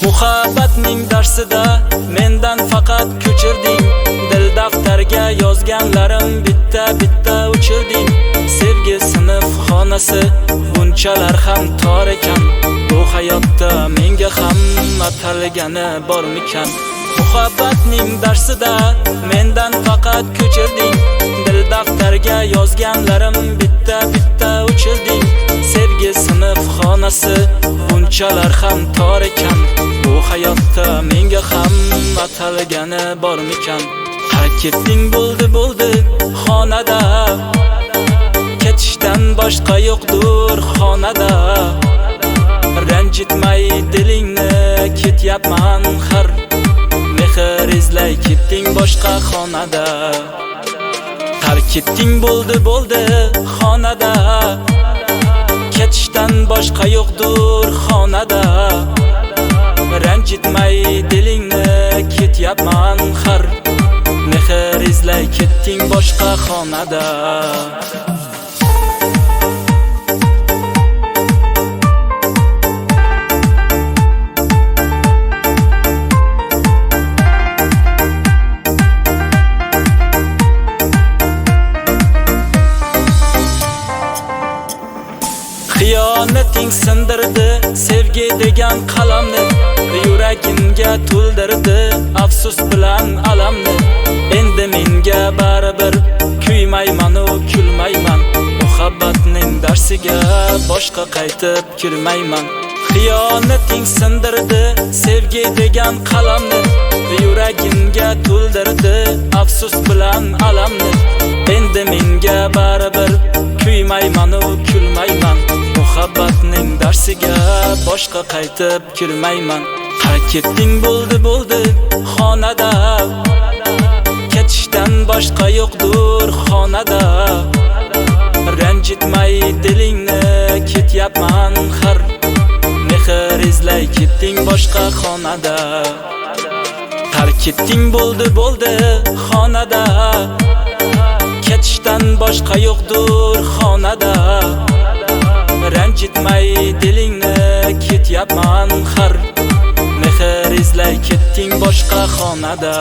Muhabbatning darsida mendan faqat ko'chirding. Dil daftarga yozganlarim bitta o'chirding. Sevgi sinf xonasi bunchalar ham tor ekan. Bu hayotda menga ham atalgani bormikan? Muhabbatning darsida mendan faqat ko'chirding. Dil daftarga yozganlarim bitta o'chirding. Sevgi sinf xonasi bunchalar ham tor ekan. Bu hayotda menga ham atalgani bormikan? Qara ketding bo'ldi xonada, ketishdan boshqa yo'qdir xonada. Ranjitmay dilingni ketyapman har, mehr izlay ketding boshqa xonada. Qara ketding bo'ldi xonada, ketishdan boshqa yo'qdir xonada. Ranjitmay dilingni ketyapman har, mehr izlay ketding boshqa xonada. Xiyonating sindirdi sevgi degan qalamni, yuragimga to'ldirdi afsus bilan alamni. Endi menga baribir kuymayman u kulmayman. Muhabbatning darsiga boshqa qaytib kirmayman. Xiyonating sindirdi sevgi degan qalamni, yuragimga to'ldirdi afsus bilan alamni. Endi menga baribir kuymayman u kulmayman. Muhabbatning darsiga boshqa qaytib kirmayman. Qara ketding bo'ldi xonada, ketishdan boshqa yo'qdir xonada. Ranjitmay dilingni ketyapman har, mehr izlay ketding boshqa xonada. Qara ketding bo'ldi xonada, ketishdan boshqa yo'qdir xonada. Ranjitmay dilingni ketyapman har, mehr izlay ketding boshqa xonada.